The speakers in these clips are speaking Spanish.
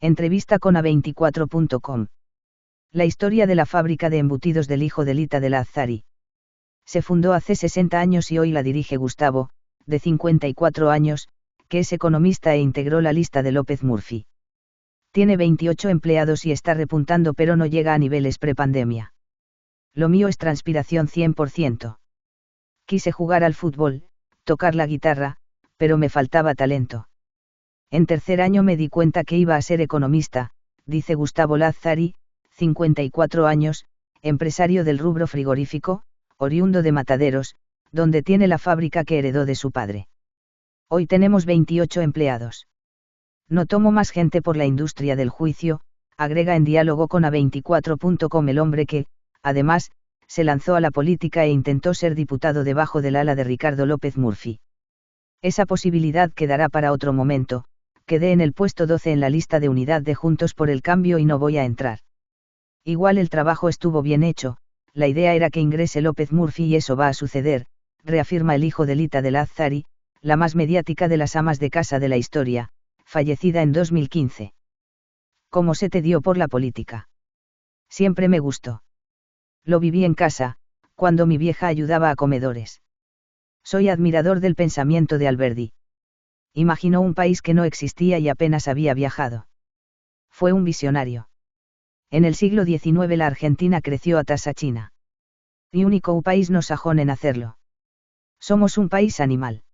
Entrevista con A24.com. La historia de la fábrica de embutidos del hijo de Lita de la Azzari. Se fundó hace 60 años y hoy la dirige Gustavo, de 54 años, que es economista e integró la lista de López Murphy. Tiene 28 empleados y está repuntando, pero no llega a niveles prepandemia. Lo mío es transpiración 100%. Quise jugar al fútbol, tocar la guitarra, pero me faltaba talento. En tercer año me di cuenta que iba a ser economista, dice Gustavo Lazzari, 54 años, empresario del rubro frigorífico, oriundo de Mataderos, donde tiene la fábrica que heredó de su padre. Hoy tenemos 28 empleados. No tomo más gente por la industria del juicio, agrega en diálogo con A24.com el hombre que, además, se lanzó a la política e intentó ser diputado debajo del ala de Ricardo López Murphy. Esa posibilidad quedará para otro momento. Quedé en el puesto 12 en la lista de unidad de Juntos por el Cambio y no voy a entrar. Igual el trabajo estuvo bien hecho, la idea era que ingrese López Murphy y eso va a suceder, reafirma el hijo de Lita de la Azzari, la más mediática de las amas de casa de la historia, fallecida en 2015. ¿Cómo se te dio por la política? Siempre me gustó. Lo viví en casa, cuando mi vieja ayudaba a comedores. Soy admirador del pensamiento de Alberdi. Imaginó un país que no existía y apenas había viajado. Fue un visionario. En el siglo XIX la Argentina creció a tasa china. Y único país no sajón en hacerlo. Somos un país animal.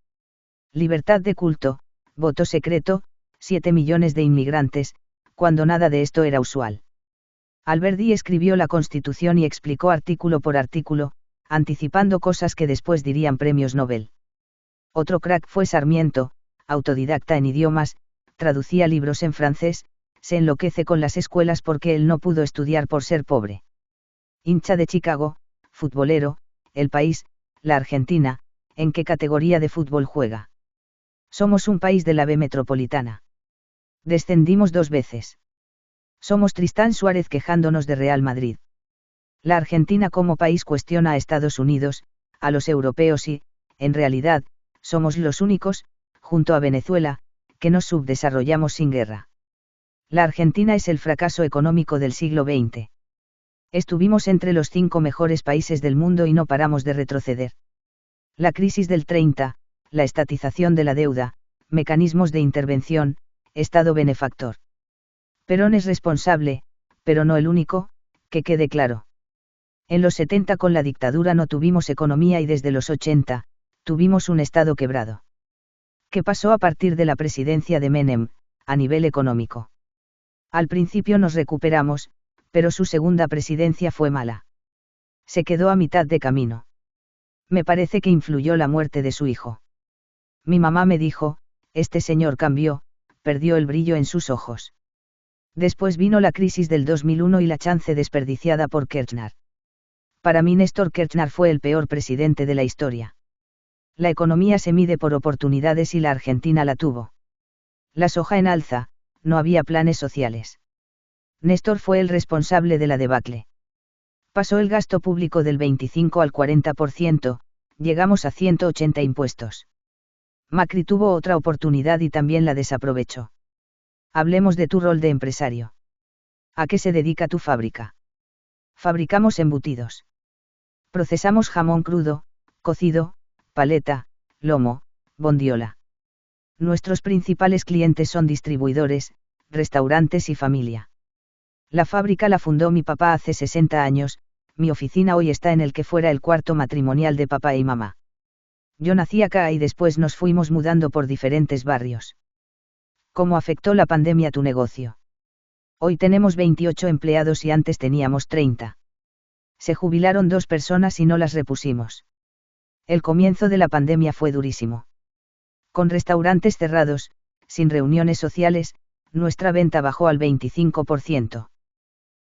Libertad de culto, voto secreto, 7 millones de inmigrantes, cuando nada de esto era usual. Alberdi escribió la Constitución y explicó artículo por artículo, anticipando cosas que después dirían premios Nobel. Otro crack fue Sarmiento, autodidacta en idiomas, traducía libros en francés, se enloquece con las escuelas porque él no pudo estudiar por ser pobre. Hincha de Chicago, futbolero, El País, la Argentina, ¿en qué categoría de fútbol juega? Somos un país de la B metropolitana. Descendimos 2 veces. Somos Tristán Suárez quejándonos de Real Madrid. La Argentina como país cuestiona a Estados Unidos, a los europeos y, en realidad, somos los únicos, junto a Venezuela, que nos subdesarrollamos sin guerra. La Argentina es el fracaso económico del siglo XX. Estuvimos entre los 5 mejores países del mundo y no paramos de retroceder. La crisis del 30, la estatización de la deuda, mecanismos de intervención, Estado benefactor. Perón es responsable, pero no el único, que quede claro. En los 70 con la dictadura no tuvimos economía y desde los 80, tuvimos un Estado quebrado. ¿Qué pasó a partir de la presidencia de Menem, a nivel económico? Al principio nos recuperamos, pero su segunda presidencia fue mala. Se quedó a mitad de camino. Me parece que influyó la muerte de su hijo. Mi mamá me dijo, este señor cambió, perdió el brillo en sus ojos. Después vino la crisis del 2001 y la chance desperdiciada por Kirchner. Para mí Néstor Kirchner fue el peor presidente de la historia. La economía se mide por oportunidades y la Argentina la tuvo. La soja en alza, no había planes sociales. Néstor fue el responsable de la debacle. Pasó el gasto público del 25 al 40%, llegamos a 180 impuestos. Macri tuvo otra oportunidad y también la desaprovechó. Hablemos de tu rol de empresario. ¿A qué se dedica tu fábrica? Fabricamos embutidos. Procesamos jamón crudo, cocido, paleta, lomo, bondiola. Nuestros principales clientes son distribuidores, restaurantes y familia. La fábrica la fundó mi papá hace 60 años, mi oficina hoy está en el que fuera el cuarto matrimonial de papá y mamá. Yo nací acá y después nos fuimos mudando por diferentes barrios. ¿Cómo afectó la pandemia tu negocio? Hoy tenemos 28 empleados y antes teníamos 30. Se jubilaron 2 personas y no las repusimos. El comienzo de la pandemia fue durísimo. Con restaurantes cerrados, sin reuniones sociales, nuestra venta bajó al 25%.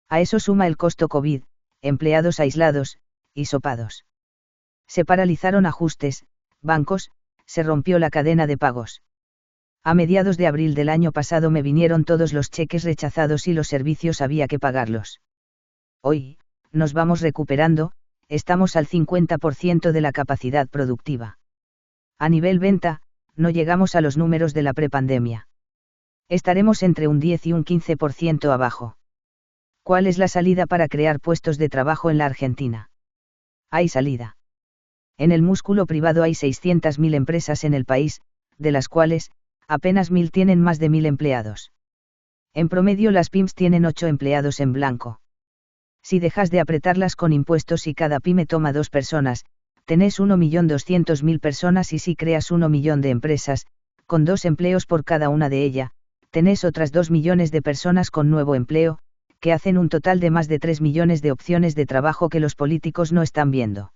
A eso suma el costo COVID, empleados aislados, hisopados. Se paralizaron ajustes, bancos, se rompió la cadena de pagos. A mediados de abril del año pasado me vinieron todos los cheques rechazados y los servicios había que pagarlos. Hoy, nos vamos recuperando, estamos al 50% de la capacidad productiva. A nivel venta, no llegamos a los números de la prepandemia. Estaremos entre un 10 y un 15% abajo. ¿Cuál es la salida para crear puestos de trabajo en la Argentina? Hay salida. En el músculo privado hay 600.000 empresas en el país, de las cuales, apenas 1.000 tienen más de 1.000 empleados. En promedio las pymes tienen 8 empleados en blanco. Si dejas de apretarlas con impuestos y cada pyme toma 2 personas, tenés 1.200.000 personas y si creas 1 millón de empresas, con 2 empleos por cada una de ellas, tenés otras 2 millones de personas con nuevo empleo, que hacen un total de más de 3 millones de opciones de trabajo que los políticos no están viendo.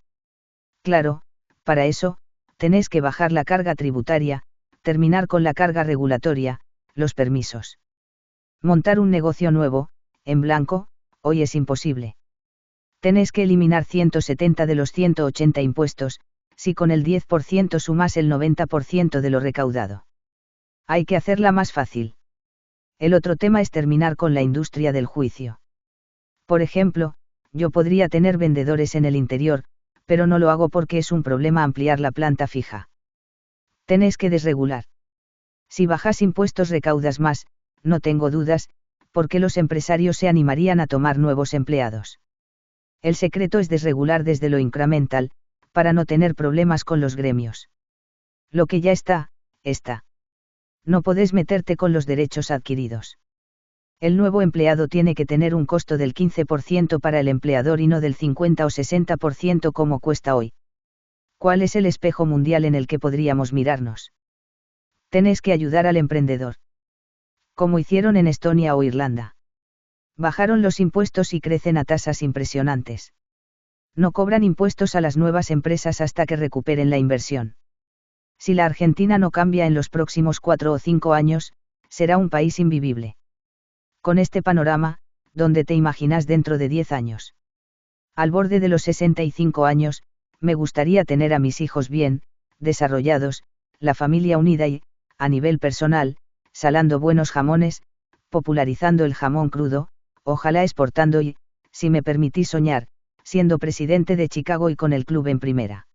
Claro, para eso, tenés que bajar la carga tributaria, terminar con la carga regulatoria, los permisos. Montar un negocio nuevo, en blanco, hoy es imposible. Tenés que eliminar 170 de los 180 impuestos, si con el 10% sumas el 90% de lo recaudado. Hay que hacerla más fácil. El otro tema es terminar con la industria del juicio. Por ejemplo, yo podría tener vendedores en el interior, pero no lo hago porque es un problema ampliar la planta fija. Tenés que desregular. Si bajas impuestos recaudas más, no tengo dudas, porque los empresarios se animarían a tomar nuevos empleados. El secreto es desregular desde lo incremental, para no tener problemas con los gremios. Lo que ya está, está. No podés meterte con los derechos adquiridos. El nuevo empleado tiene que tener un costo del 15% para el empleador y no del 50 o 60% como cuesta hoy. ¿Cuál es el espejo mundial en el que podríamos mirarnos? Tenés que ayudar al emprendedor. Como hicieron en Estonia o Irlanda. Bajaron los impuestos y crecen a tasas impresionantes. No cobran impuestos a las nuevas empresas hasta que recuperen la inversión. Si la Argentina no cambia en los próximos 4 o 5 años, será un país invivible. Con este panorama, ¿dónde te imaginas dentro de 10 años? Al borde de los 65 años, me gustaría tener a mis hijos bien, desarrollados, la familia unida y, a nivel personal, salando buenos jamones, popularizando el jamón crudo, ojalá exportando y, si me permitís soñar, siendo presidente de Chicago y con el club en primera.